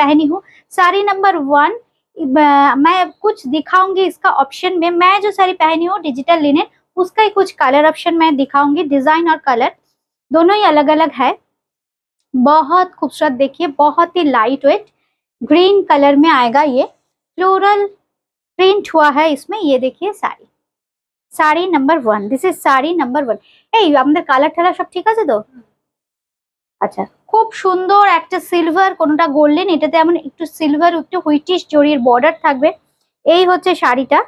पहनी हूँ। साड़ी नंबर 1 मैं कुछ दिखाऊंगी इसका ऑप्शन में। मैं जो साड़ी पहनी हूँ डिजिटल लिनेन, उसका ही कुछ कलर ऑप्शन मैं दिखाऊंगी। डिजाइन और कलर दोनों ही अलग अलग है। बहुत खूबसूरत, देखिए बहुत ही लाइट वेट ग्रीन कलर में आएगा। ये फ्लोरल प्रिंट हुआ है इसमें। ये देखिए sari, sari number 1, this is sari number 1। এই আমাদের কালার ঠালার সব ঠিক আছে তো? আচ্ছা, খুব সুন্দর একটা সিলভার, কোনটা গোল্ডেন, এটাতে এমন একটু সিলভার একটু হুইটিশ জরির বর্ডার থাকবে। এই হচ্ছে শাড়িটা,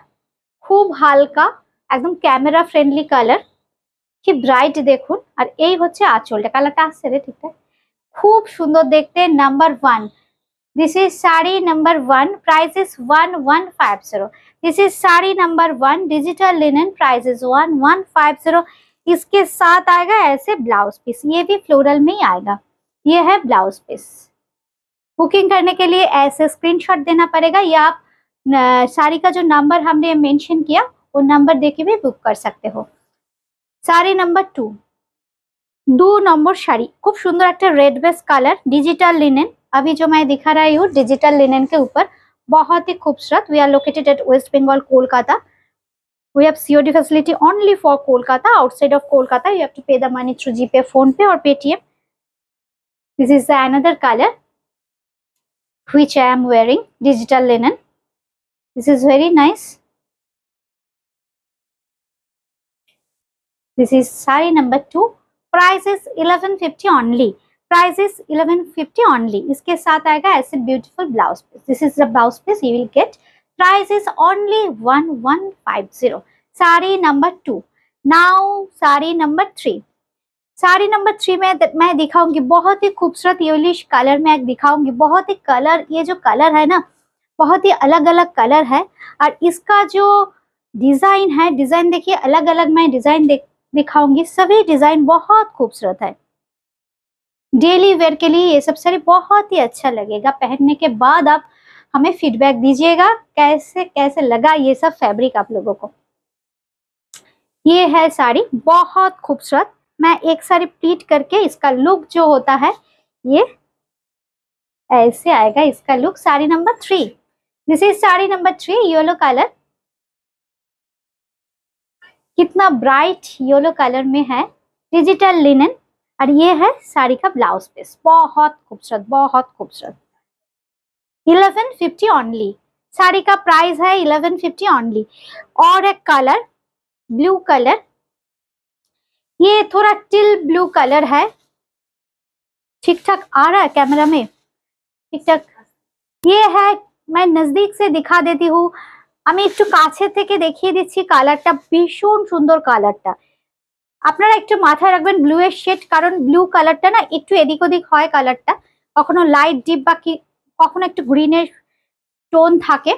খুব হালকা একদম ক্যামেরা ফ্রেন্ডলি কালার, কি ব্রাইট দেখুন। আর এই হচ্ছে আঁচলটা, কালারটা আসছে রে ঠিকঠাক, খুব সুন্দর দেখতে। Number 1, this is sari number 1, price is 1150। this is sari number 1 digital linen, price is 1150। इसके साथ आएगा ऐसे ब्लाउज पीस, ये भी फ्लोरल में ही आएगा। ये है ब्लाउज पीस। बुकिंग करने के लिए ऐसे स्क्रीनशॉट देना पड़ेगा, या आप साड़ी का जो नंबर हमने मेंशन किया वो नंबर देके भी बुक कर सकते हो। साड़ी नंबर 2 नंबर শাড়ি, খুব সুন্দর একটা red base colour, digital linen. अभी जो मैं दिखा रही हूँ डिजिटल लिनन के ऊपर, बहुत ही खूबसूरत। We are located at West Bengal, Kolkata. We have COD facility only for Kolkata. Outside of Kolkata you have to pay the money through GPay, PhonePe और Paytm. This is another colour which I am wearing, digital linen. This is very nice. This is sari number 2, price is 1150 only, price is 1150 only. इसके साथ आएगा ऐसे beautiful blouse piece. This is the blouse piece you will get, price is only 1150। Sari number 2। Now sari number 3। Sari number 3 में मैं दिखाऊंगी बहुत ही खूबसूरत येलिश कलर में एक दिखाऊंगी। बहुत ही कलर, ये जो कलर है ना, बहुत ही अलग अलग कलर है। और इसका जो डिजाइन है, डिजाइन देखिए अलग अलग, मैं डिजाइन दिखाऊंगी। सभी डिजाइन बहुत खूबसूरत है। डेली वेयर के लिए ये सब साड़ी बहुत ही अच्छा लगेगा। पहनने के बाद आप हमें फीडबैक दीजिएगा कैसे कैसे लगा ये सब फैब्रिक आप लोगों को। ये है साड़ी, बहुत खूबसूरत। मैं एक साड़ी प्लीट करके इसका लुक जो होता है ये ऐसे आएगा इसका look. Sari number 3, this is sari number 3, yellow colour, कितना ब्राइट येलो कलर में है, डिजिटल लिनन। और ये है साड़ी का ब्लाउज पीस, बहुत खूबसूरत, बहुत खूबसूरत। 1150 ओनली, साड़ी का प्राइस है 1150 ओनली। और एक कलर ब्लू कलर, ये थोड़ा टिल ब्लू कलर है। ठीक ठाक आ रहा है कैमरा में, ठीक ठाक। ये है, मैं नजदीक से दिखा देती हूँ, আমি একটু কাছে থেকে দেখিয়ে দিচ্ছি। কালারটা ভীষণ সুন্দর। কালারটা আপনারা একটু মাথায় রাখবেন ব্লু এর শেড, কারণ ব্লু কালারটা না একটু এদিক ওদিক হয় কালারটা, কখনো লাইট ডিপ বা কি কখনো একটু গ্রিনের টোন থাকে।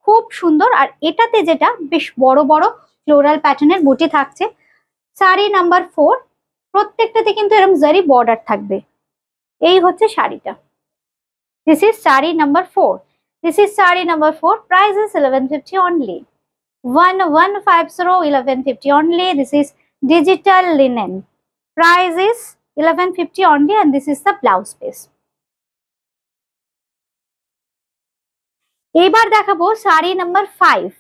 খুব সুন্দর। আর এটাতে যেটা বেশ বড় বড় ফ্লোরাল প্যাটার্নের বুটি থাকছে। শাড়ি নাম্বার 4, প্রত্যেকটাতে কিন্তু এরকম জারি বর্ডার থাকবে। এই হচ্ছে শাড়িটা। This is sari number 4। This is saree number 4, price is 1150 only, 1150, 1150 only। This is digital linen, price is 1150 only, and this is the blouse piece। এবার দেখাবো শাড়ি নাম্বার 5।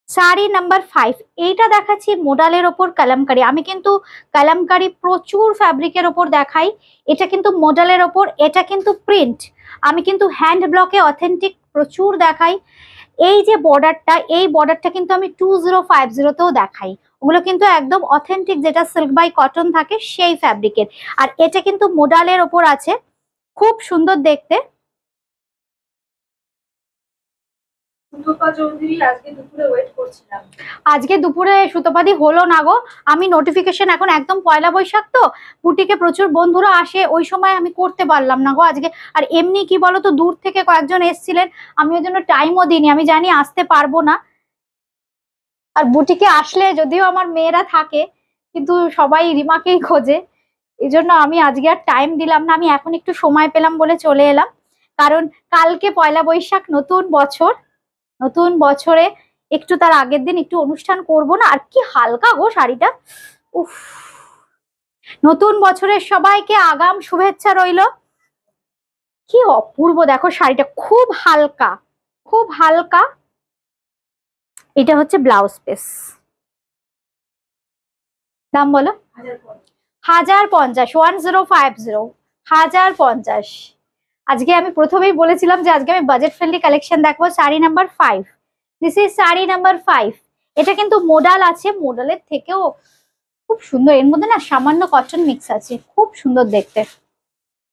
শাড়ি নাম্বার 5, এইটা দেখাচ্ছি মডালের ওপর কালামকারী। আমি কিন্তু কালামকারী প্রচুর ফ্যাব্রিকের ওপর দেখাই, এটা কিন্তু মডেলের ওপর, এটা কিন্তু প্রিন্ট। আমি কিন্তু হ্যান্ড ব্লকে অথেন্টিক প্রচুর দেখাই। এই যে বর্ডারটা, এই বর্ডারটা কিন্তু আমি 2050তেও দেখাই। ওগুলো কিন্তু একদম অথেন্টিক, যেটা সিল্ক বাই কটন থাকে সেই ফ্যাব্রিকের। আর এটা কিন্তু মডেলের ওপর আছে, খুব সুন্দর দেখতে। আজকে দুপুরে সুতোপাদি হলো না গো। আমি নোটিফিকেশন এখন একদম পয়লা বৈশাখ তো, বুটিকে প্রচুর বন্ধুরা আসে, ওই সময় আমি করতে পারলাম না গো আজকে। আর এমনি কি বলতো, দূর থেকে কয়েকজন এসেছিলেন, আমি ওই জন্য টাইমও দিইনি। আমি জানি আসতে পারবো না। আর বুটিকে আসলে যদিও আমার মেয়েরা থাকে, কিন্তু সবাই রিমাকেই খোঁজে, এই জন্য আমি আজকে আর টাইম দিলাম না। আমি এখন একটু সময় পেলাম বলে চলে এলাম, কারণ কালকে পয়লা বৈশাখ, নতুন বছর। নতুন বছরে একটু তার আগের দিন একটু অনুষ্ঠান করব না। আর কি হালকা গো শাড়িটা, উফ। নতুন বছরের সবাইকে আগাম শুভেচ্ছা রইল। কি অপূর্ব দেখো শাড়িটা, খুব হালকা, খুব হালকা। এটা হচ্ছে ব্লাউজ পিস, দাম বলো? 1050, 1050, 1050। আজকে আমি প্রথমেই বলেছিলাম যে আজকে আমি বাজেট ফ্রেন্ডলি কালেকশন দেখবো। Sari number 5, this is sari number 5। এটা কিন্তু মোডাল আছে, মোডালের থেকেও খুব সুন্দর। এর মধ্যে না সামান্য কটন মিক্স আছে, খুব সুন্দর দেখতে।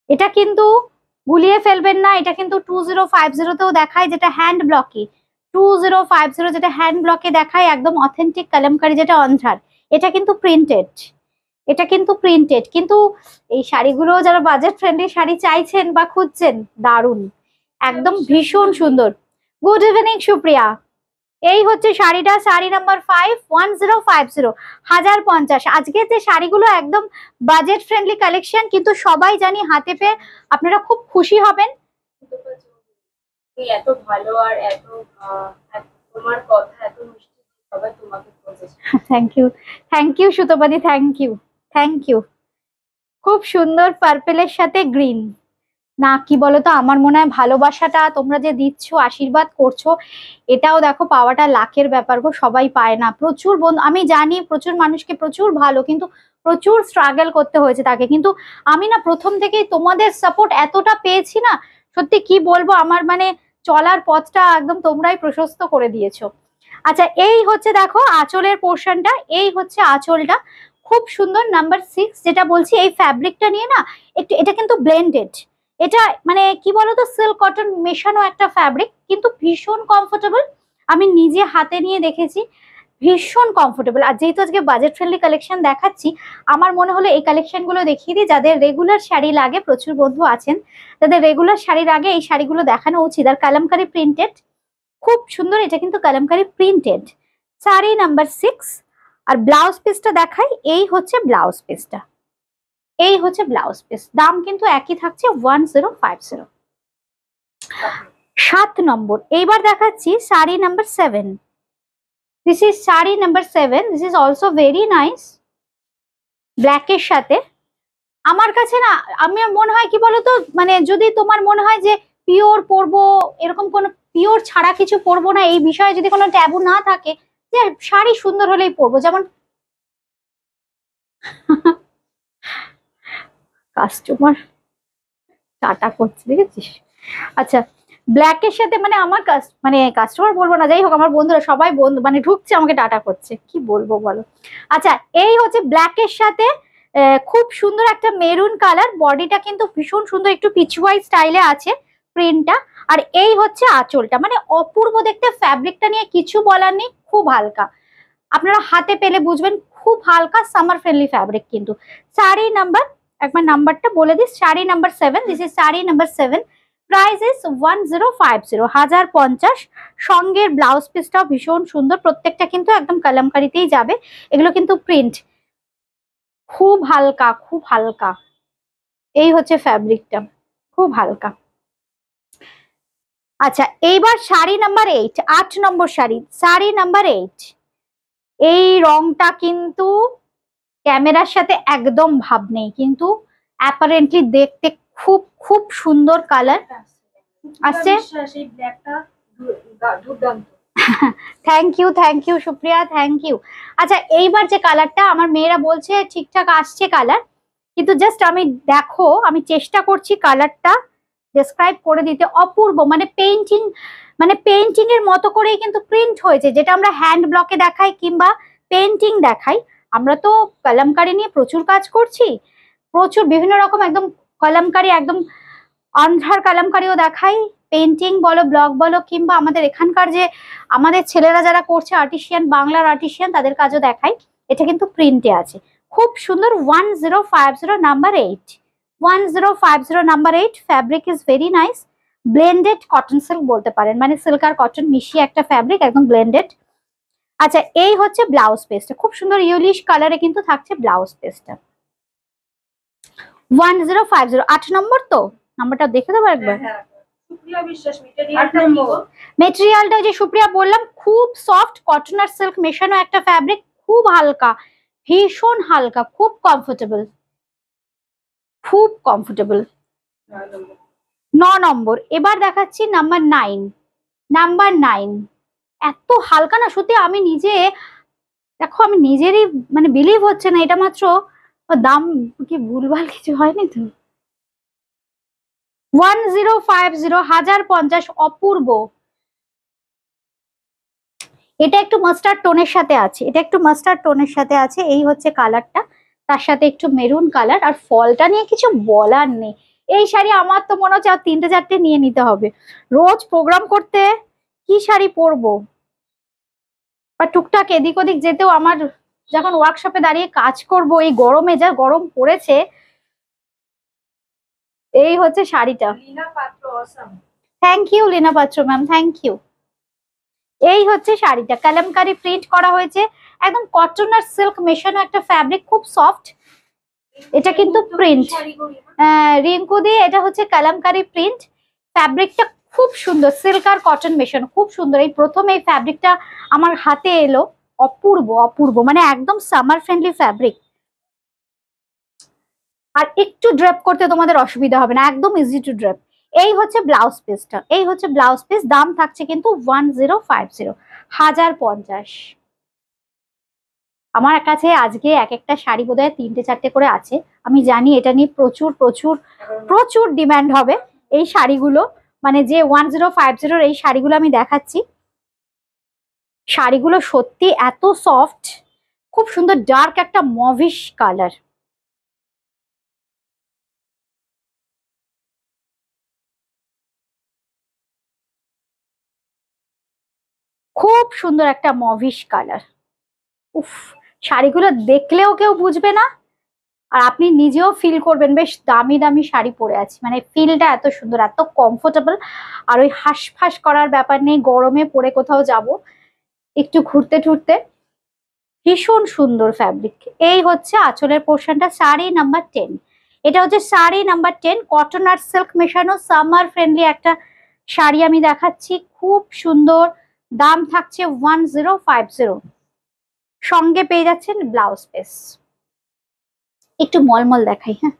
এটা কিন্তু গুলিয়ে ফেলবেন না, এটা কিন্তু 2050তেও দেখায়, যেটা হ্যান্ড ব্লকে। 2050 যেটা হ্যান্ড ব্লকে দেখায়, একদম অথেন্টিক কালামকারী, যেটা অন্ধ্রার। এটা কিন্তু প্রিন্টেড, এটা কিন্তু প্রিন্টেড। কিন্তু এই শাড়িগুলো যারা বাজেট ফ্রেন্ডলি শাড়ি চাইছেন বা খুঁজছেন, দারুণ, একদম ভীষণ সুন্দর। Good evening Supriya. এই হচ্ছে শাড়িটা, শাড়ি নাম্বার 5, 1050, 1050। আজকে যে শাড়িগুলো একদম বাজেট ফ্রেন্ডলি কালেকশন, কিন্তু সবাই জানি হাতে পেয়ে আপনারা খুব খুশি হবেন। এত ভালো আর এত তোমার কথা এত মিষ্টি, সবাই তোমাকে খোঁজেছে। থ্যাংক ইউ, থ্যাংক ইউ সুতপাদি, থ্যাংক ইউ, থ্যাংক ইউ। খুব সুন্দর পার্পেলের সাথে গ্রিন। না কি বলতো, আমার মনে হয় ভালোবাসাটা তোমরা যে দিচ্ছ, আশীর্বাদ করছো, এটাও দেখো পাওয়াটা লাখের ব্যাপার গো, সবাই পায় না। প্রচুর বন্ধু আমি জানি, প্রচুর মানুষকে প্রচুর ভালো, কিন্তু প্রচুর স্ট্রাগল করতে হয়েছে তাকে। কিন্তু আমি না প্রথম থেকেই তোমাদের সাপোর্ট এতটা পেয়েছি না, সত্যি কি বলবো, আমার মানে চলার পথটা একদম তোমরাই প্রশস্ত করে দিয়েছো। আচ্ছা, এই হচ্ছে দেখো আঁচলের পোর্শনটা, এই হচ্ছে আঁচলটা, খুব সুন্দর। নাম্বার 6 যেটা বলছি, এই ফ্যাব্রিকটা নিয়ে না একটু, এটা কিন্তু ব্লেন্ডেড। এটা মানে কি বলতো, সিল্ক কটন মেশানো একটা ফ্যাব্রিক, কিন্তু ভীষণ কমফোর্টেবল। আমি নিজে হাতে নিয়ে দেখেছি, ভীষণ কমফোর্টেবল। আর যেহেতু আজকে বাজেট ফ্রেন্ডলি কালেকশন দেখাচ্ছি, আমার মনে হলো এই কালেকশন গুলো দেখিয়ে দিই। যাদের রেগুলার শাড়ি লাগে, প্রচুর বন্ধু আছেন যাদের রেগুলার শাড়ির আগে এই শাড়িগুলো দেখানো উচিত। আর কালামকারী প্রিন্টেড, খুব সুন্দর। এটা কিন্তু কালামকারী প্রিন্টেড, শাড়ি নাম্বার 6। আর ব্লাউজ পিসটা দেখাই, এই হচ্ছে ব্লাউজ পিসটা, এই হচ্ছে ব্লাউজ পিস। দাম কিন্তু একই থাকছে 1050। 7 নম্বর এইবার দেখাচ্ছি sari number 7। This is sari number 7, this is also very nice, ব্ল্যাকের সাথে। আমার কাছে না, আমার মনে হয় কি বলতো, মানে যদি তোমার মনে হয় যে পিওর পরবো, এরকম কোনো পিওর ছাড়া কিছু পরবো না, এই বিষয়ে যদি কোনো ট্যাবু না থাকে, যে শাড়ি সুন্দর হলেই পরবো, যেমন কাস্টমার টাটা করছে, দেখেছিস? আচ্ছা, ব্ল্যাকের সাথে মানে আমার মানে কাস্টমার বলবো না, যাই হোক, আমার বন্ধুরা সবাই বন্ধু মানে ঢুকছে, আমাকে টাটা করছে, কি বলবো বলো। আচ্ছা, এই হচ্ছে ব্ল্যাকের সাথে খুব সুন্দর একটা মেরুন কালার, বডিটা কিন্তু ভীষণ সুন্দর, একটু পিচওয়াই স্টাইলে আছে প্রিন্টটা। আর এই হচ্ছে আঁচলটা, মানে অপূর্ব দেখতে। ফ্যাব্রিকটা নিয়ে কিছু বলার নেই, খুব হালকা, আপনারা হাতে পেলে বুঝবেন, খুব হালকা, সামার ফ্রেন্ডলি ফ্যাব্রিক। কিন্তু শাড়ি নাম্বার, একবার নাম্বারটা বলে this, sari number 7, this is sari number 7। Price is 1050, 1050। সঙ্গের ব্লাউজ পিসটাও ভীষণ সুন্দর, প্রত্যেকটা কিন্তু একদম কালামকারিতেই যাবে। এগুলো কিন্তু প্রিন্ট, খুব হালকা, খুব হালকা। এই হচ্ছে ফ্যাব্রিকটা, খুব হালকা। আচ্ছা, এইবার শাড়ি নাম্বার 8, 8 নম্বর শাড়ি, শাড়ি নাম্বার 8। এই রংটা কিন্তু ক্যামেরার সাথে একদম ভাব নেই, কিন্তু অ্যাপারেন্টলি দেখতে খুব খুব সুন্দর কালার আসছে। Thank you Supriya, thank you. আচ্ছা, এইবার যে কালারটা আমার মেয়েরা বলছে ঠিকঠাক আসছে কালার, কিন্তু জাস্ট আমি দেখো, আমি চেষ্টা করছি কালারটা ডেসক্রাইব করে দিতে। অপূর্ব, মানে পেইন্টিং, মানে পেইন্টিং এর মতো করেই কিন্তু প্রিন্ট হয়েছে, যেটা আমরা হ্যান্ড ব্লকে দেখাই কিংবা পেইন্টিং দেখাই। আমরা তো কলমকারি নিয়ে প্রচুর কাজ করছি, প্রচুর বিভিন্ন রকম একদম কলমকারি, একদম অন্ধ্রার কলমকারিও দেখাই, পেইন্টিং বলো, ব্লক বলো, কিংবা আমাদের এখানকার যে আমাদের ছেলেরা যারা করছে আর্টিসিয়ান, বাংলার আর্টিসিয়ান, তাদের কাজও দেখাই। এটা কিন্তু প্রিন্টে আছে, খুব সুন্দর। 1050 number 8, 1050 number 8। Fabric is very nice, blended cotton silk বলতে পারেন, মানে সিল্ক আর কটন মিশিয়ে একটা ফ্যাব্রিক, একদম ব্লেন্ডেড। আচ্ছা, এই হচ্ছে ব্লাউজ পিসটা, খুব সুন্দর ইয়েলিশ কালারে কিন্তু থাকছে ব্লাউজ পিসটা। 1050, 8 নম্বর। তো নাম্বারটা দেখে দেবো একবার। মেটেরিয়ালটা যে সুপ্রিয়া বললাম, খুব সফট কটন আর সিল্ক মেশানো একটা ফ্যাব্রিক, খুব হালকা, ভীষণ হালকা, খুব কমফোর্টেবল, খুব কমফোর্টেবল। নম্বর। এবার দেখাচ্ছি নাম্বার 9। নাম্বার 9 এত হালকা না, সত্যি আমি নিজে দেখো, আমি নিজেরই মানে বিলিভ হচ্ছে না, এটা মাত্র দাম কি ভুলভাল কিছু হয়নি তো? 1050, 1050, অপূর্ব। এটা একটু মাস্টার্ড টোনের সাথে আছে, এটা একটু মাস্টার্ড টোনের সাথে আছে, এই হচ্ছে কালারটা, তার সাথে একটু মেরুন কালার। আর ফলটা নিয়ে কিছু বলার নেই। এই শাড়ি আমার তো মনে হচ্ছে আর 3টে 4টে নিয়ে নিতে হবে। রোজ প্রোগ্রাম করতে কি শাড়ি পরবো, বা টুকটাক এদিক ওদিক যেতেও আমার, যখন ওয়ার্কশপে দাঁড়িয়ে কাজ করব, এই গরমে যা গরম পড়েছে। এই হচ্ছে শাড়িটা। লীনা পাত্র অসম। থ্যাংক ইউ লীনা পাত্র ম্যাম, থ্যাংক ইউ। এই হচ্ছে শাড়িটা, কালামকারী প্রিন্ট করা হয়েছে, একদম কটন আর সিল্ক মেশানো একটা ফ্যাব্রিক, খুব সফট। এটা কিন্তু প্রিন্ট রিঙ্কু দিয়ে, এটা হচ্ছে কালামকারী প্রিন্ট। ফ্যাব্রিকটা খুব সুন্দর, সিল্ক আর কটন মেশানো, খুব সুন্দর। এই প্রথম এই ফ্যাব্রিকটা আমার হাতে এলো, অপূর্ব অপূর্ব, মানে একদম সামার ফ্রেন্ডলি ফ্যাব্রিক। আর একটু ড্রেপ করতে তোমাদের অসুবিধা হবে না, একদম ইজি টু ড্রেপ। এই হচ্ছে ব্লাউজ পিসটা, এই হচ্ছে ব্লাউজ পিস। দাম থাকছে কিন্তু 1050, 1050। আমার কাছে আজকে এক একটা শাড়ি বোধহয় 3টে 4টে করে আছে। আমি জানি এটা নিয়ে প্রচুর প্রচুর প্রচুর ডিমান্ড হবে এই শাড়িগুলো, মানে যে 1050 এই শাড়িগুলো আমি দেখাচ্ছি। শাড়িগুলো সত্যি এত সফট, খুব সুন্দর, ডার্ক একটা মভিশ কালার। খুব সুন্দর একটা মভিশ কালার। উফ, শাড়িগুলো দেখলেও কেউ বুঝবে না, আর আপনি নিজেও ফিল করবেন বেশ দামি দামি শাড়ি পরে আছি, মানে ফিলটা এত সুন্দর, এত কমফোর্টেবল। আর ওই হাঁসফাঁস করার ব্যাপার নেই, গরমে পরে কোথাও যাব একটু ঘুরতে টুরতে, ভীষণ সুন্দর ফ্যাব্রিক। এই হচ্ছে আঁচলের পোর্শনটা, শাড়ি নাম্বার 10। এটা হচ্ছে শাড়ি নাম্বার 10, কটন আর সিল্ক মেশানো সামার ফ্রেন্ডলি একটা শাড়ি আমি দেখাচ্ছি, খুব সুন্দর। দাম থাকছে 1050। সঙ্গে পেয়ে যাচ্ছেন ব্লাউজ পিস। একটু মলমল দেখাই, হ্যাঁ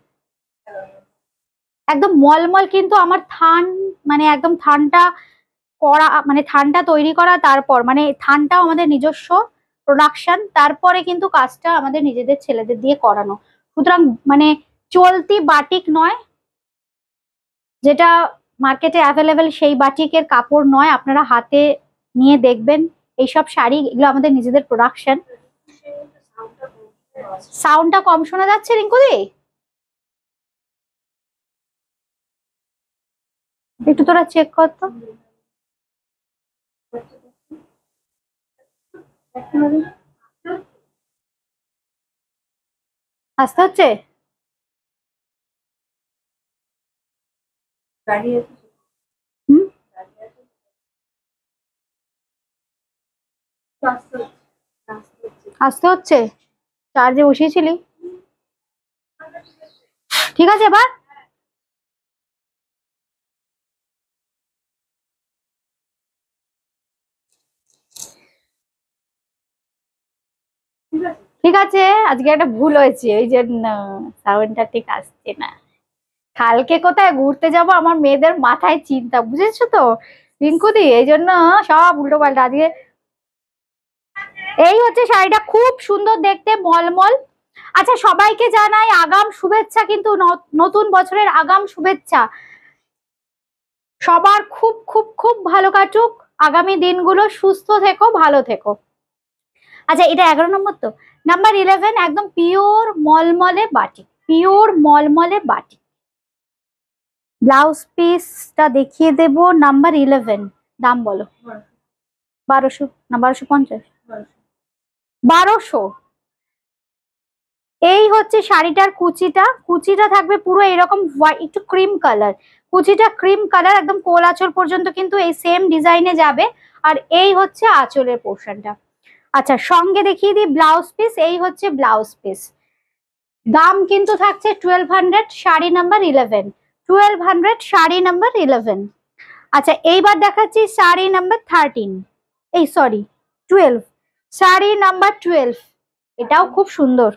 একদম মলমল, কিন্তু আমার মানে একদম থানটা করা, মানে থানটা তৈরি করা, তারপর মানে থানটাও আমাদের নিজস্ব প্রোডাকশন, তারপরে কিন্তু কাজটা আমাদের নিজেদের ছেলেদের দিয়ে করানো। সুতরাং মানে চলতি বাটিক নয়, যেটা মার্কেটে অ্যাভেলেবেল সেই বাটিকের কাপড় নয়। আপনারা হাতে নিয়ে দেখবেন এইসব শাড়ি, এগুলো আমাদের নিজেদের প্রোডাকশন। সাউন্ডটা কম শোনা যাচ্ছে রিঙ্কুদি? একটু তোরা চেক কর তো। আসতে হচ্ছে? হুম, আসতে হচ্ছে। চার্জে বসিয়েছিলি? ঠিক আছে এবার? ঠিক আছে, আজকে একটা ভুল হয়েছে, ওই জন্য সাউন্ডটা ঠিক আসছে না। কালকে কোথায় ঘুরতে যাব, আমার মেয়েদের মাথায় চিন্তা, বুঝেছো তো রিঙ্কুদি, এই জন্য সব উল্টো পাল্টা আজকে। এই হচ্ছে শাড়িটা, খুব সুন্দর দেখতে, মলমল। আচ্ছা, সবাইকে জানাই আগাম শুভেচ্ছা, কিন্তু নতুন বছরের আগাম শুভেচ্ছা। সবার খুব খুব খুব ভালো কাটুক আগামী দিনগুলো, সুস্থ থেকো, ভালো থেকো। আচ্ছা, এটা 11 নম্বর তো। নাম্বার 11 একদম পিওর মলমলে বাটিক, পিওর মলমলে বাটিক। ব্লাউজ পিসটা দেখিয়ে দেব। নাম্বার 11, দাম বলো। 1200 না 1250? 1200। এই হচ্ছে শাড়িটার কুচিটা, কুচিটা থাকবে পুরো এরকম একটু ক্রিম কালার, কুচিটা ক্রিম কালার, একদম কোল আঁচল পর্যন্ত কিন্তু এই সেম ডিজাইনে যাবে। আর এই হচ্ছে আঁচলের পোর্শনটা। আচ্ছা, সঙ্গে দেখিয়ে দিই ব্লাউজ পিস। এই হচ্ছে ব্লাউজ পিস। দাম কিন্তু থাকছে 1200, শাড়ি নাম্বার 11। 1200, শাড়ি নাম্বার 11। আচ্ছা, এইবার দেখাচ্ছি শাড়ি নাম্বার 13, এই সরি 12, শাড়ি নাম্বার 12। এটাও খুব সুন্দর,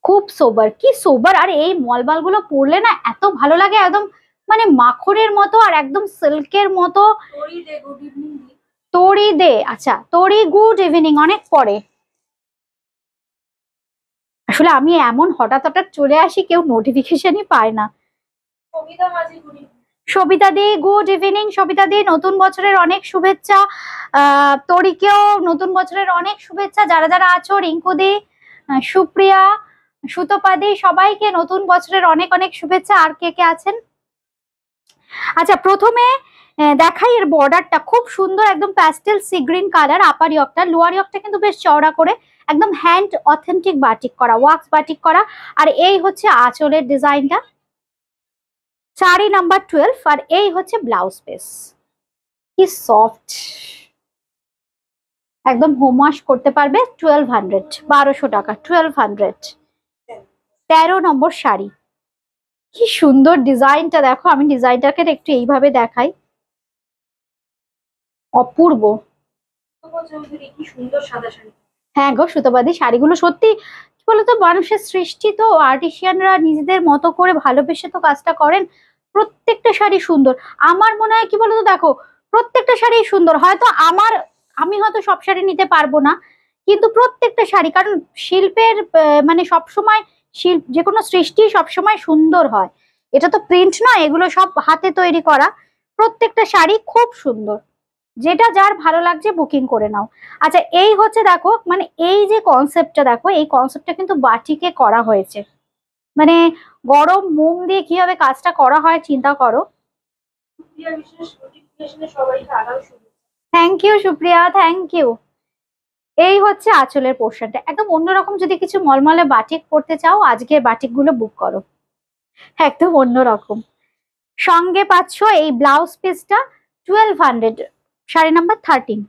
খুব সোবার, কি সোবার। আর এই মলমাল গুলো পরলে না এত ভালো লাগে, একদম মানে মাখনের মতো আর একদম সিল্কের মতো। Good evening. তরি দে, আচ্ছা তরি গুড ইভিনিং, অনেক পরে। আসলে আমি এমন হঠাৎ হঠাৎ চলে আসি, কেউ নোটিফিকেশনই পায় না। সবিতা মাঝি গুড ইভিনিং। সবিতা দি গুড ইভিনিং। সবিতা দি নতুন বছরের অনেক শুভেচ্ছা। তরিকেও নতুন বছরের অনেক শুভেচ্ছা। যারা যারা আছো, রিঙ্কু দি, সুপ্রিয়া, সুতপা দি, সবাইকে নতুন বছরের অনেক অনেক শুভেচ্ছা। আর কে কে আছেন? আচ্ছা প্রথমে দেখাই এর বর্ডারটা, খুব সুন্দর একদম প্যাস্টেল সি গ্রিন কালার। আপার ইয়কটা, লোয়ার ইয়কটা কিন্তু বেশ চওড়া করে একদম হ্যান্ড অথেন্টিক বাটিক করা, ওয়াক্স বাটিক করা। আর এই হচ্ছে আঁচলের ডিজাইনটা, শাড়ি নাম্বার 12। আর এই হচ্ছে ব্লাউজ পিস। কি সফট, একদম হোম ওয়াশ করতে পারবে। 1200, 1200 টাকা, 1200। 13 নম্বর শাড়ি। কি সুন্দর ডিজাইনটা দেখো, আমি ডিজাইনটাকে একটু এইভাবে দেখাই, অপূর্ব। কি সুন্দর সাদা শাড়ি। হ্যাঁ গো সুতোবাদী শাড়িগুলো সত্যি কি বলতো, মানুষের সৃষ্টি তো, আর্টিসিয়ানরা নিজেদের মতো করে ভালোবেসে তো কাজটা করেন। প্রত্যেকটা শাড়ি সুন্দর। আমার মনে হয় কি বলতো, দেখো প্রত্যেকটা শাড়ি সুন্দর। হয়তো আমি হয়তো সব শাড়ি নিতে পারবো না, কিন্তু প্রত্যেকটা শাড়ি, কারণ শিল্পের মানে সবসময় যে কোনো সৃষ্টি সবসময় সুন্দর হয়। এটা তো প্রিন্ট নয়, এগুলো সব হাতে তৈরি করা। প্রত্যেকটা শাড়ি খুব সুন্দর। যেটা যার ভালো লাগছে বুকিং করে নাও। আচ্ছা এই হচ্ছে দেখো, মানে এই যে কনসেপ্টটা দেখো, এই কনসেপ্টটা কিন্তু বাটিকে করা হয়েছে। মানে গরম মোম দিয়ে কিভাবে কাজটা করা হয় চিন্তা করো। Thank you Supriya, thank you. এই হচ্ছে আঁচলের পোর্শনটা, একদম অন্যরকম। যদি কিছু মলমলে বাটিক পড়তে চাও, আজকের বাটিক গুলো বুক করো, একদম অন্যরকম। সঙ্গে পাচ্ছ এই ব্লাউজ পিসটা 1200, শাড়ি নাম্বার 13।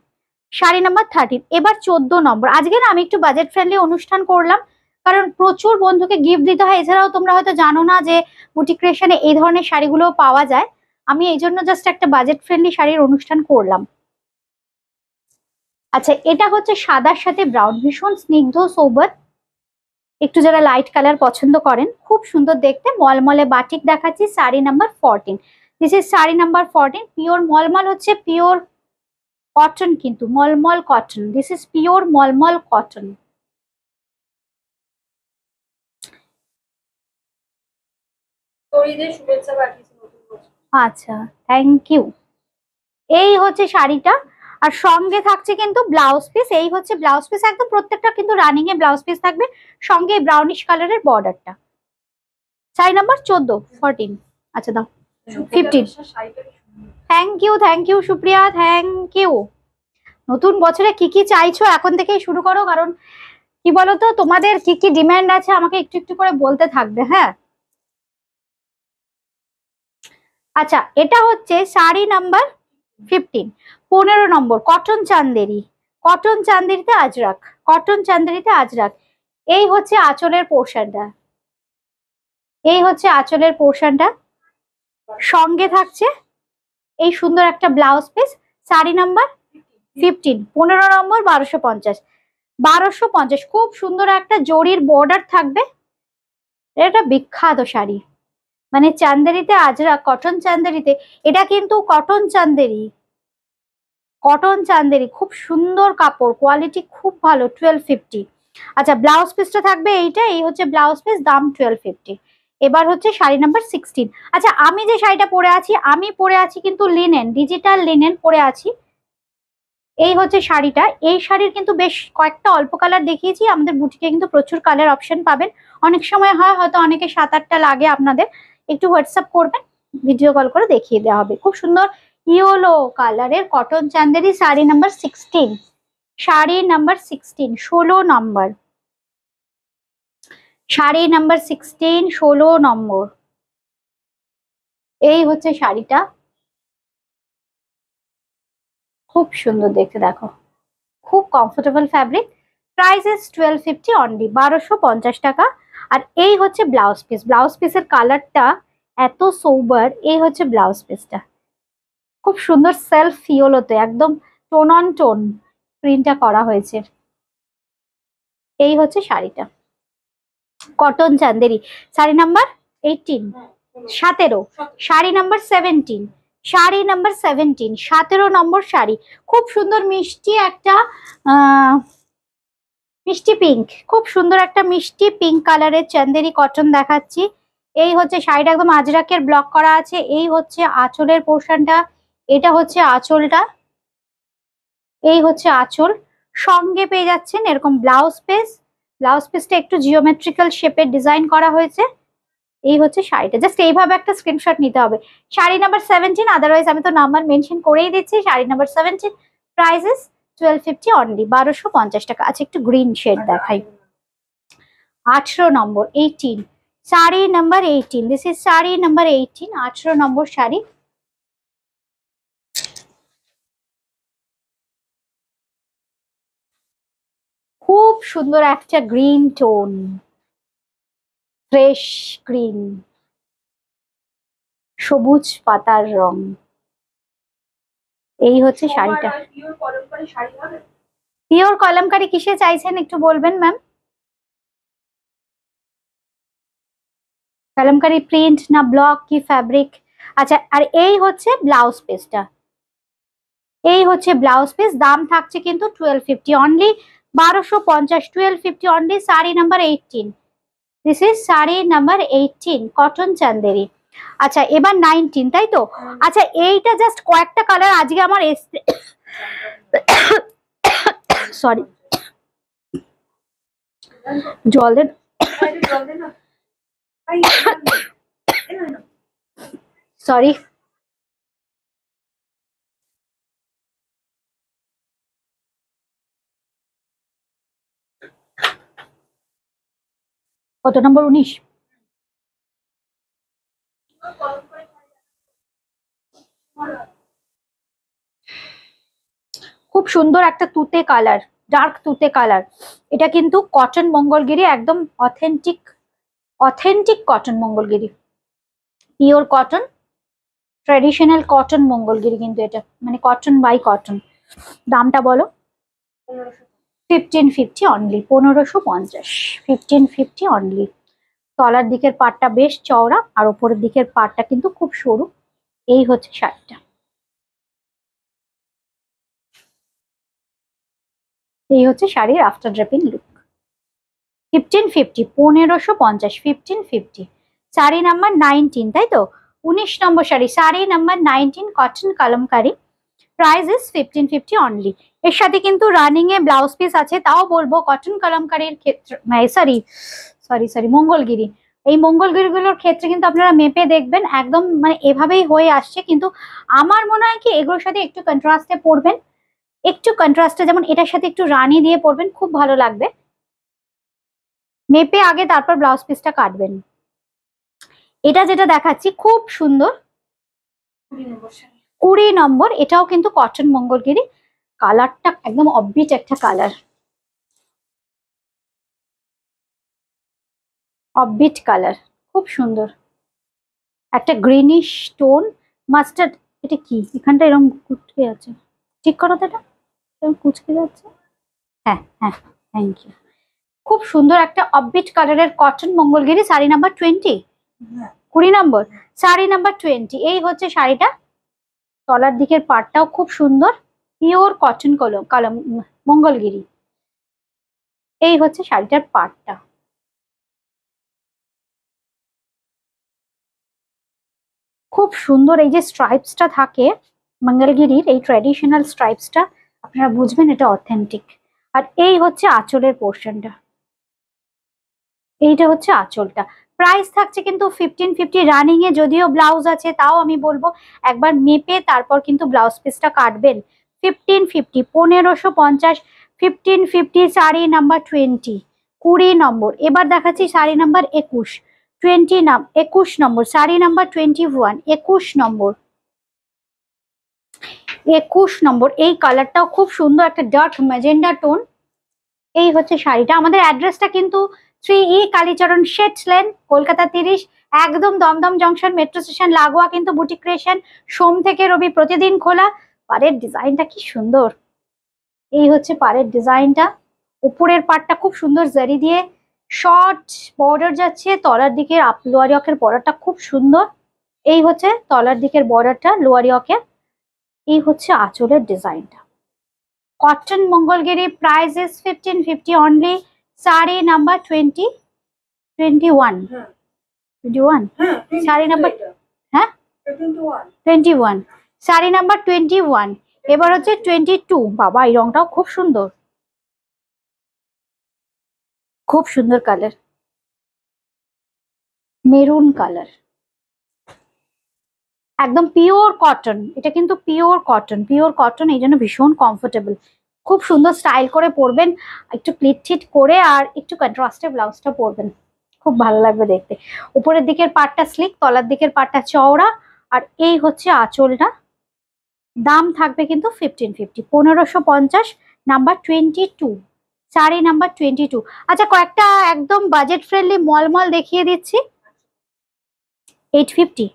শাড়ি নাম্বার 13। এবার 14 নম্বর। আজকে না আমি একটু বাজেট ফ্রেন্ডলি অনুষ্ঠান করলাম, কারণ প্রচুর বন্ধুকে গিফট দিতে হয়। এছাড়াও তোমরা হয়তো জানো না যে বুটিক ক্রিয়েশনে এই ধরনের শাড়িগুলো পাওয়া যায়। আমি এই জন্য জাস্ট একটা বাজেট ফ্রেন্ডলি শাড়ির অনুষ্ঠান করলাম। আচ্ছা এটা হচ্ছে সাদার সাথে ব্রাউন, ভীষণ স্নিগ্ধ সোবার। একটু যারা লাইট কালার পছন্দ করেন, খুব সুন্দর দেখতে। মলমলে বাটিক দেখাচ্ছি, sari number 14। This is sari number 14। Pure mulmul হচ্ছে পিওর কটন, কিন্তু mulmul cotton. This is pure mulmul cotton. আচ্ছা থ্যাংক ইউ। এই হচ্ছে শাড়িটা, আর সঙ্গে থাকছে কিন্তু ব্লাউজ পিস। এই হচ্ছে ব্লাউজ পিস, একদম প্রত্যেকটা কিন্তু রানিং এ ব্লাউজ পিস থাকবে, সঙ্গে ব্রাউনিশ কালারের বর্ডারটা। শাড়ি নাম্বার 14, 14। আচ্ছা দাও 15। Thank you Supriya, thank you. নতুন বছরে কি কি চাইছো এখন থেকেই শুরু করো, কারণ কি বলতো, তোমাদের কি কি ডিমান্ড আছে আমাকে একটু একটু করে বলতে থাকবে। হ্যাঁ আচ্ছা এটা হচ্ছে শাড়ি নাম্বার 15, 15 নম্বর। কটন চান্দেরি, কটন চান্দেরিতে আজরাক, কটন চান্দেরিতে আজরাক। এই হচ্ছে আঁচলের পোর্শনটা, এই হচ্ছে আঁচলের পোর্শনটা। সঙ্গে থাকছে এই সুন্দর একটা ব্লাউজ পিস। শাড়ি নাম্বার 15, 15 নম্বর, 1250, 1250। খুব সুন্দর একটা জরির বর্ডার থাকবে। এটা বিখ্যাত শাড়ি, মানে চান্দেরিতে আজরাক, কটন চান্দেরিতে। এটা কিন্তু কটন চান্দেরি, কটন চান্দেরি, খুব সুন্দর কাপড়, কোয়ালিটি খুব ভালো। 1250। আচ্ছা ব্লাউজ পিসটা থাকবে এইটা, এই হচ্ছে ব্লাউজ পিস, দাম 1250। এবার হচ্ছে শাড়ি নাম্বার 16। আচ্ছা আমি যে শাড়িটা পরে আছি, আমি পরে আছি কিন্তু লিনেন, ডিজিটাল লিনেন পরে আছি। এই হচ্ছে শাড়িটা। এই শাড়ির কিন্তু বেশ কয়েকটা অল্প কালার দেখিয়েছি, আমাদের বুটিকে কিন্তু প্রচুর কালার অপশন পাবেন। অনেক সময় হয় হয়তো অনেকে 7-8টা লাগে, আপনাদের একটু হোয়াটসঅ্যাপ করবেন, ভিডিও কল করে দেখিয়ে দেওয়া হবে। খুব সুন্দর ইয়েলো কালারের cotton Chanderi, sari number 16। Sari number 16, 16 নম্বর। শাড়ি নাম্বার 16, 16 নম্বর। এই হচ্ছে শাড়িটা, খুব সুন্দর দেখতে দেখো, খুব comfortable fabric. Price is 1250 only, 1250 টাকা। আর এই হচ্ছে ব্লাউজ পিস, ব্লাউজ পিসের কালারটা এত সোবার। এই হচ্ছে ব্লাউজ পিসটা, খুব সুন্দর সেলফ ইয়েলোতে একদম টোন অন টোন প্রিন্টটা করা হয়েছে। এই হচ্ছে শাড়িটা, cotton Chanderi, sari number 18। 17, sari number 17, sari number 17, 17 নম্বর শাড়ি। খুব সুন্দর মিষ্টি একটা মিষ্টি পিঙ্ক, খুব সুন্দর একটা মিষ্টি পিঙ্ক কালারের চান্দেরি কটন দেখাচ্ছি। এই হচ্ছে শাড়িটা, একদম আজরাকের ব্লক করা আছে। এই হচ্ছে আঁচলের পোর্শনটা, এটা হচ্ছে আঁচলটা, এই হচ্ছে আঁচল। সঙ্গে পেয়ে যাচ্ছেন এরকম ব্লাউজ পিস। ব্লাউজ পিসটা একটু জিওমেট্রিক্যাল শেপের ডিজাইন করা হয়েছে। এই হচ্ছে শাড়িটা, জাস্ট এইভাবে একটা স্ক্রিনশট নিতে হবে। শাড়ি নাম্বার 17, আদারওয়াইজ আমি তো নাম্বার মেনশন করেই দিচ্ছি। শাড়ি নাম্বার 17, প্রাইসেস 1250 অনলি, 1250 টাকা। আচ্ছা, একটু গ্রিন শেড দেখাই। 18 নম্বর, 18, sari number 18, this is sari number 18, 18 নম্বর শাড়ি। খুব সুন্দর একটা গ্রিন টোন, ফ্রেশ গ্রিন, সবুজ পাতার রং। এই হচ্ছে শাড়িটা। পিওর কলমকারি কিসে চাইছেন একটু বলবেন ম্যাম? কলমকারি প্রিন্ট না ব্লক কি ফ্যাব্রিক? আচ্ছা, আর এই হচ্ছে ব্লাউজ পিসটা, এই হচ্ছে ব্লাউজ পিস। দাম থাকছে কিন্তু 1250 only, 1250, 1250 only. Sari number 18, this is sari number 18, cotton Chanderi. আচ্ছা, এবার 19, তাই তো? আচ্ছা, এইটা জাস্ট কয়েকটা কালার আজকে আমার এসছে, সরি, জল দেন, সরি। কত নম্বর? 19। খুব সুন্দর একটা তুতে কালার, ডার্ক তুতে কালার। এটা কিন্তু কটন মঙ্গলগিরি, একদম authentic, authentic cotton Mangalagiri, pure cotton, traditional cotton Mangalagiri কিন্তু এটা, মানে কটন বাই কটন। দামটা বলো? 1550 অনলি, 1550, 1550 অনলি। তলার দিকের পাটটা বেশ চওড়া আর উপরের দিকের পাটটা কিন্তু খুব সরু। এই হচ্ছে শাড়িটা, এই হচ্ছে শাড়ির after draping look. 1550, 1550, 1550। Sari number 19, তাই তো? 19 নম্বর sari, sari number 19, cotton Kalamkari, price is 1550 only. এর সাথে কিন্তু রানিং এ ব্লাউজ পিস আছে। তাও বলবো কটন কলমকারির ক্ষেত্রে, সরি সরি সরি মঙ্গলগিরি, এই মঙ্গলগিরিগুলোর ক্ষেত্রে কিন্তু আপনারা মেপে দেখবেন একদম মানে এভাবেই হয়ে আসছে। কিন্তু আমার মনে হয় কি এগুলোর সাথে একটু কন্ট্রাস্টে পরবেন, একটু কন্ট্রাস্টে, যেমন এটার সাথে একটু রানি দিয়ে পরবেন, খুব ভালো লাগবে। মেপে আগে তারপর ব্লাউজ পিসটা কাটবেন। এটা যেটা দেখাচ্ছি খুব সুন্দর, 20 নম্বর, এটাও কিন্তু কটন মঙ্গলগিরি। কালারটা একদম অববিট একটা কালার, অববিট কালার, খুব সুন্দর একটা গ্রিনিশ টোন, মাস্টার্ড। এটা কি এখানটা এরকম কুচকে আছে, ঠিক করো তো, এটা এরকম কুচকে যাচ্ছে। হ্যাঁ হ্যাঁ, থ্যাংক ইউ। খুব সুন্দর একটা অববিট কালারের কটন মঙ্গলগিরি, শাড়ি নাম্বার 20, 20 নম্বর, শাড়ি নাম্বার 20। এই হচ্ছে শাড়িটা, তলার দিকের পাটটাও খুব সুন্দর, পিওর কটন কলম মঙ্গলগিরি। এই হচ্ছে শাড়িটার পাটটা, খুব সুন্দর। এই যে স্ট্রাইপসটা থাকে মঙ্গলগিরির, এই ট্র্যাডিশনাল স্ট্রাইপসটা আপনারা বুঝবেন এটা অথেন্টিক। আর এই হচ্ছে আঁচলের পোর্শনটা, এইটা হচ্ছে আঁচলটা। প্রাইস থাকছে কিন্তু 1550 রানিং এ, যদিও ব্লাউজ আছে তাও আমি বলবো একবার মেপে তারপর কিন্তু ব্লাউজ পিসটা কাটবেন। 1550, 1550, 1550। শাড়ি নাম্বার 20, 20 নম্বর। এবার দেখাচ্ছি শাড়ি নাম্বার 21, 21 নম্বর, শাড়ি নাম্বার 21, 21 নম্বর, 21 নম্বর। এই কালারটাও খুব সুন্দর, একটা ডার্ক ম্যাজেন্ডা টোন। এই হচ্ছে শাড়িটা। আমাদের অ্যাড্রেসটা কিন্তু 3E কালীচরণ শেটস লেন, কলকাতা 30, একদম দমদম জংশন মেট্রো স্টেশন লাগোয়া কিন্তু বুটিক ক্রিয়েশন, সোম থেকে রবি প্রতিদিন খোলা। পাড়ের ডিজাইনটা কি সুন্দর, এই হচ্ছে পাড়ের ডিজাইনটা। উপরের পাটটা খুব সুন্দর জারি দিয়ে শর্ট বর্ডার যাচ্ছে, তলার দিকের লোয়ার ইয়কের বর্ডারটা খুব সুন্দর। এই হচ্ছে তলার দিকের বর্ডারটা লোয়ার ইয়কের। এই হচ্ছে আঁচলের ডিজাইনটা। Cotton Mangalagiri, price is 1550 only. Sari number 21। Sari number, হ্যাঁ 21, শাড়ি নাম্বার 21। এবার হচ্ছে 22। বাবা এই রংটাও খুব সুন্দর, খুব সুন্দর কালার, মেরুন কালার, একদম পিওর কটন। এটা কিন্তু পিওর কটন, এই জন্য ভীষণ কমফোর্টেবল। খুব সুন্দর স্টাইল করে পরবেন, একটু প্লিট ঠিট করে আর একটু কন্ট্রাস্টে ব্লাউজটা পরবেন, খুব ভালো লাগবে দেখতে। উপরের দিকের পাটটা স্লিক, তলার দিকের পাটটা চওড়া। আর এই হচ্ছে আঁচলটা। দাম থাকবে কিন্তু 1550, 1550, নাম্বার 22, শাড়ি নাম্বার 22। আচ্ছা কয়েকটা একদম বাজেট ফ্রেন্ডলি মলমল দেখিয়ে দিচ্ছি। 850,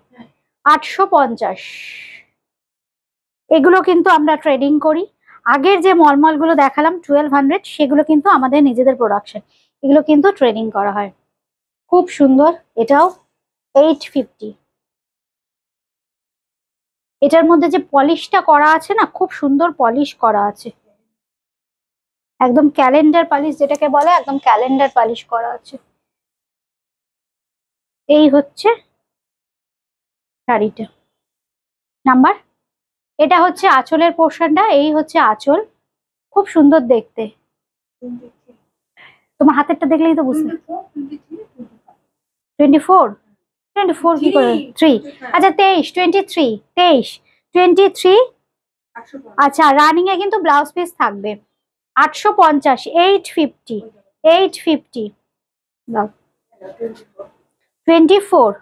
850। এগুলো কিন্তু আমরা ট্রেডিং করি। আগের যে মলমলগুলো দেখালাম 1200, সেগুলো কিন্তু আমাদের নিজেদের প্রোডাকশন, এগুলো কিন্তু ট্রেডিং করা হয়। খুব সুন্দর, এটাও 850। এটার মধ্যে যে পলিশটা করা আছে না, খুব সুন্দর পলিশ করা আছে, একদম ক্যালেন্ডার পলিশ যেটাকে বলে, একদম ক্যালেন্ডার পলিশ করা আছে। এই হচ্ছে শাড়িটা নাম্বার। এটা হচ্ছে আঁচলের পোর্শনটা, এই হচ্ছে আঁচল, খুব সুন্দর দেখতে। তোমার হাতেরটা দেখলেই তো বুঝতে। 24, 24 কি করে 3? আচ্ছা 23, 23, 23। আচ্ছা রানিং এ কিন্তু ব্লাউজ পিস থাকবে 850, 850, 850। 24,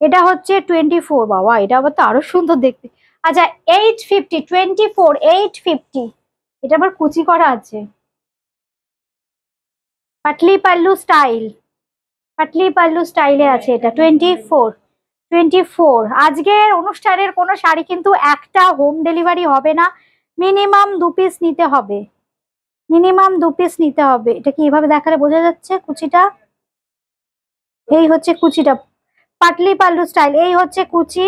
এটা হচ্ছে 24। বাবা এটা আবার তো আরো সুন্দর দেখতে। আচ্ছা 850, 24, 850। এটা আবার কুচি করা আছে, পাটলি পাল্লু স্টাইল, পাটলি পাল্লু স্টাইলে আছে এটা। 24, 24। আজকের অনুষ্ঠানের কোনো শাড়ি কিন্তু একটা হোম ডেলিভারি হবে না, মিনিমাম 2 পিস নিতে হবে, মিনিমাম 2 পিস নিতে হবে। এটা কি এভাবে দেখালে বোঝা যাচ্ছে কুচিটা? এই হচ্ছে কুচিটা, পাটলি পাল্লু স্টাইল। এই হচ্ছে কুচি,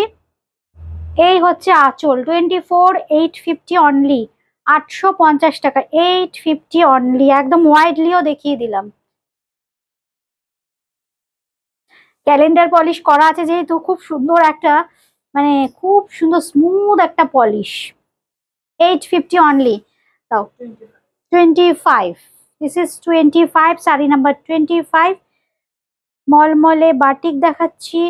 এই হচ্ছে আঁচল। 24, 850 অনলি, 850 টাকা, 850 অনলি। একদম ওয়াইডলিও দেখিয়ে দিলাম। ক্যালেন্ডার পলিশ করা আছে যেহেতু, খুব সুন্দর একটা, মানে খুব সুন্দর স্মুথ একটা পলিশ। 850 অনলি। তাও 25, দিস ইজ 25, শাড়ি নাম্বার 25। মলমলে বাটিক দেখাচ্ছি।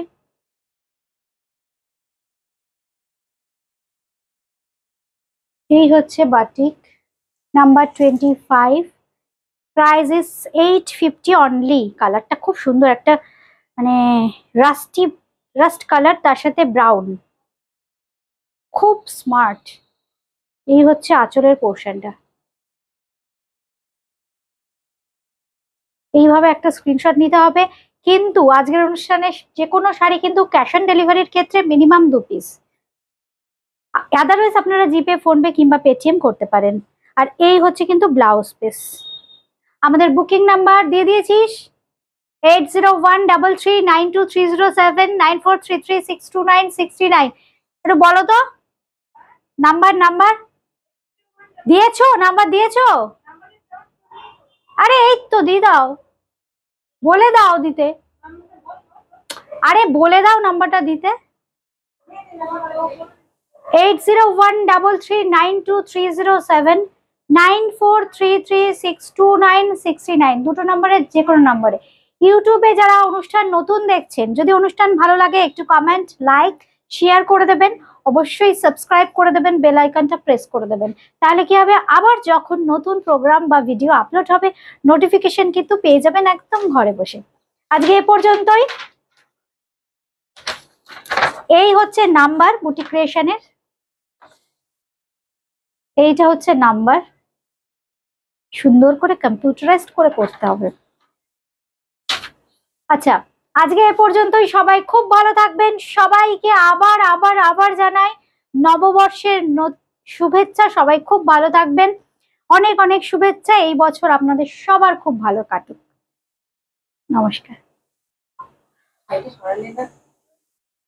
এই হচ্ছে batik number 25, price is 850 only. কালারটা খুব সুন্দর, একটা মানে রাস্ট কালার, তার সাথে ব্রাউন, খুব স্মার্ট। এই হচ্ছে আঁচলের পোর্শনটা। এইভাবে একটা স্ক্রিনশট নিতে হবে। কিন্তু আজকের অনুষ্ঠানে যে কোনো শাড়ি কিন্তু ক্যাশ অন ডেলিভারির ক্ষেত্রে মিনিমাম 2 পিস, আদারওয়াইজ আপনারা জিপে, ফোনপে কিংবা পেটিএম করতে পারেন। আর এই হচ্ছে কিন্তু ব্লাউজ পিস। আমাদের বুকিং নাম্বার দিয়ে দিয়েছিস 8013392307, 9433629639। একটু বলো তো নাম্বার দিয়েছো, নাম্বার দিয়েছো? আরে এই তো দিয়ে দাও, বলে দাও দিতে, আরে বলে দাও নাম্বারটা দিতে। 8013392307, 9433629639। দুটো নাম্বারের যে কোনো নাম্বারে। ইউটিউবে যারা অনুষ্ঠান নতুন দেখছেন, যদি অনুষ্ঠান ভালো লাগে একটু কমেন্ট, লাইক, শেয়ার করে দেবেন, অবশ্যই সাবস্ক্রাইব করে দেবেন, বেল আইকনটা প্রেস করে দেবেন। তাহলে কি হবে, আবার যখন নতুন প্রোগ্রাম বা ভিডিও আপলোড হবে নোটিফিকেশন কিন্তু পেয়ে যাবেন একদম ঘরে বসে। আজকে এ পর্যন্তই। এই হচ্ছে নাম্বার বুটিক ক্রিয়েশনের, এইটা হচ্ছে নাম্বার, সুন্দর করে কম্পিউটারাইজড করে করতে হবে। আচ্ছা আজকে এ পর্যন্তই। সবাই খুব ভালো থাকবেন। সবাইকে আবার আবার আবার জানাই নববর্ষের শুভেচ্ছা। সবাই খুব ভালো থাকবেন, অনেক অনেক শুভেচ্ছা। এই বছর আপনাদের সবার খুব ভালো কাটুক। নমস্কার। ভাইটা সরালে না